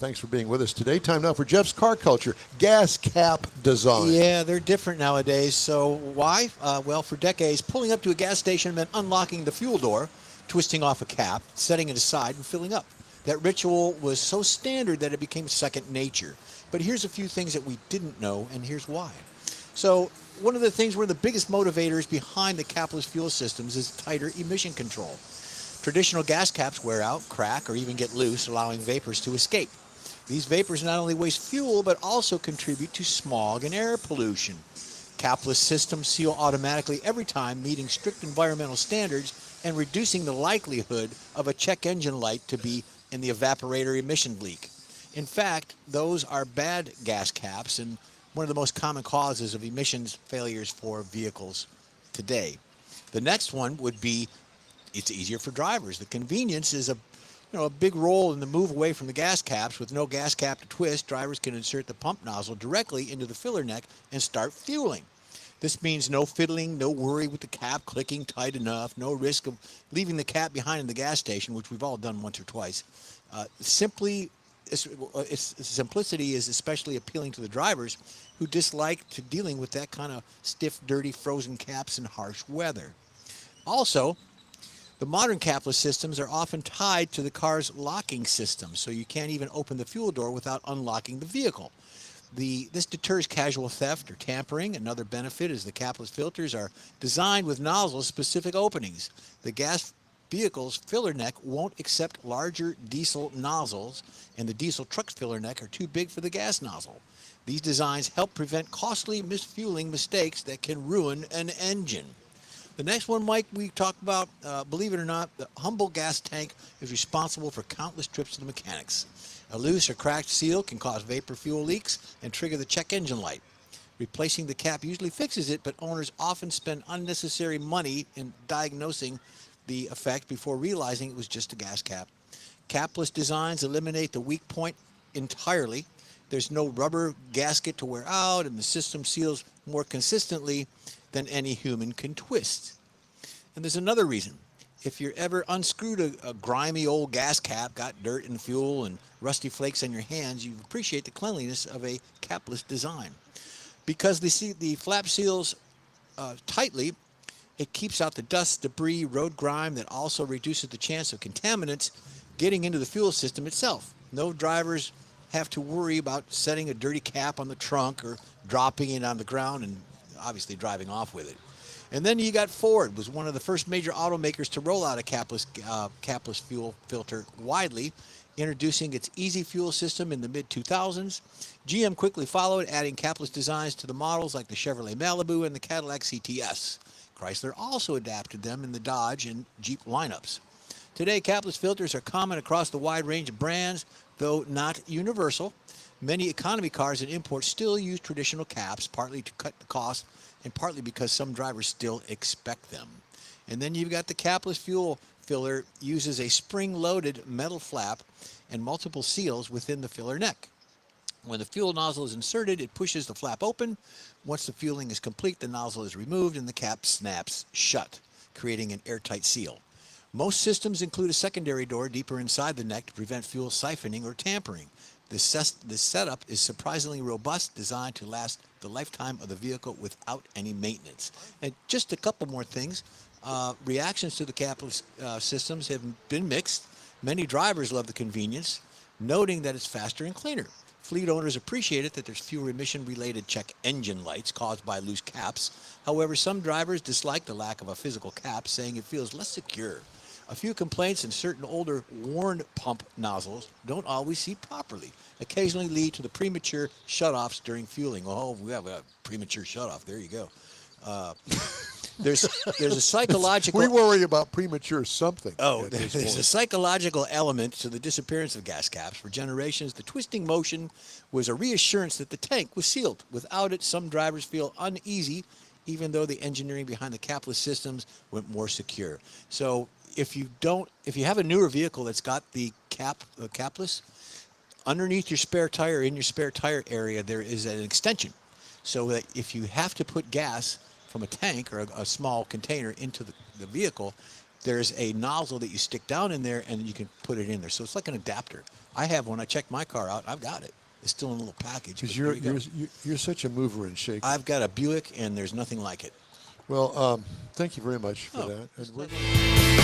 Thanks for being with us today. Time now for Jeff's Car Culture gas cap design. Yeah, they're different nowadays. So why? Well, for decades, pulling up to a gas station meant unlocking the fuel door, twisting off a cap, setting it aside, and filling up. That ritual was so standard that it became second nature. But here's a few things that we didn't know, and here's why. So one of the things, one of the biggest motivators behind the capless fuel systems is tighter emission control. Traditional gas caps wear out, crack, or even get loose, allowing vapors to escape. These vapors not only waste fuel, but also contribute to smog and air pollution. Capless systems seal automatically every time, meeting strict environmental standards and reducing the likelihood of a check engine light to be in the evaporator emission leak. In fact, those are bad gas caps and one of the most common causes of emissions failures for vehicles today. The next one would be it's easier for drivers. The convenience is a big role in the move away from the gas caps. With no gas cap to twist, drivers can insert the pump nozzle directly into the filler neck and start fueling. This means no fiddling, no worry with the cap clicking tight enough, no risk of leaving the cap behind in the gas station, which we've all done once or twice. Its simplicity is especially appealing to the drivers who dislike to dealing with that kind of stiff, dirty, frozen caps in harsh weather. Also, the modern capless systems are often tied to the car's locking system, so you can't even open the fuel door without unlocking the vehicle. This deters casual theft or tampering. Another benefit is the capless filters are designed with nozzle-specific openings. The gas vehicle's filler neck won't accept larger diesel nozzles, and the diesel truck's filler neck are too big for the gas nozzle. These designs help prevent costly misfueling mistakes that can ruin an engine. The next one, Mike, we talked about, believe it or not, the humble gas tank is responsible for countless trips to the mechanics. A loose or cracked seal can cause vapor fuel leaks and trigger the check engine light. Replacing the cap usually fixes it, but owners often spend unnecessary money in diagnosing the effect before realizing it was just a gas cap. Capless designs eliminate the weak point entirely. There's no rubber gasket to wear out, and the system seals more consistently than any human can twist. And there's another reason. If you're ever unscrewed a grimy old gas cap, got dirt and fuel and rusty flakes on your hands, you appreciate the cleanliness of a capless design. Because the flap seals tightly, it keeps out the dust, debris, road grime that also reduces the chance of contaminants getting into the fuel system itself. No drivers have to worry about setting a dirty cap on the trunk or dropping it on the ground and obviously driving off with it. And then you got Ford, was one of the first major automakers to roll out a capless fuel filter widely, introducing its Easy Fuel system in the mid-2000s. GM quickly followed, adding capless designs to the models like the Chevrolet Malibu and the Cadillac CTS. Chrysler also adapted them in the Dodge and Jeep lineups. Today, capless filters are common across the wide range of brands, though not universal. Many economy cars and imports still use traditional caps, partly to cut the cost and partly because some drivers still expect them. And then you've got the capless fuel filler uses a spring-loaded metal flap and multiple seals within the filler neck. When the fuel nozzle is inserted, it pushes the flap open. Once the fueling is complete, the nozzle is removed and the cap snaps shut, creating an airtight seal. Most systems include a secondary door deeper inside the neck to prevent fuel siphoning or tampering. This setup is surprisingly robust, designed to last the lifetime of the vehicle without any maintenance. And just a couple more things. Reactions to the capless systems have been mixed. Many drivers love the convenience, noting that it's faster and cleaner. Fleet owners appreciate it that there's fewer emission-related check engine lights caused by loose caps. However, some drivers dislike the lack of a physical cap, saying it feels less secure. A few complaints in certain older worn pump nozzles don't always see properly, occasionally lead to the premature shutoffs during fueling. Oh, we have a premature shutoff. There you go. There's a psychological... We worry about premature something. Oh, there's a psychological element to the disappearance of gas caps. For generations, the twisting motion was a reassurance that the tank was sealed. Without it, some drivers feel uneasy, even though the engineering behind the capless systems went more secure. So if you have a newer vehicle that's got the capless, underneath your spare tire, in your spare tire area, there is an extension. So that if you have to put gas from a tank or a small container into the vehicle, there's a nozzle that you stick down in there, and you can put it in there. So it's like an adapter. I have one. I checked my car out. I've got it. It's still in a little package. Because but there you go. you're such a mover and shaker. I've got a Buick, and there's nothing like it. Well, thank you very much for Oh, that. And it's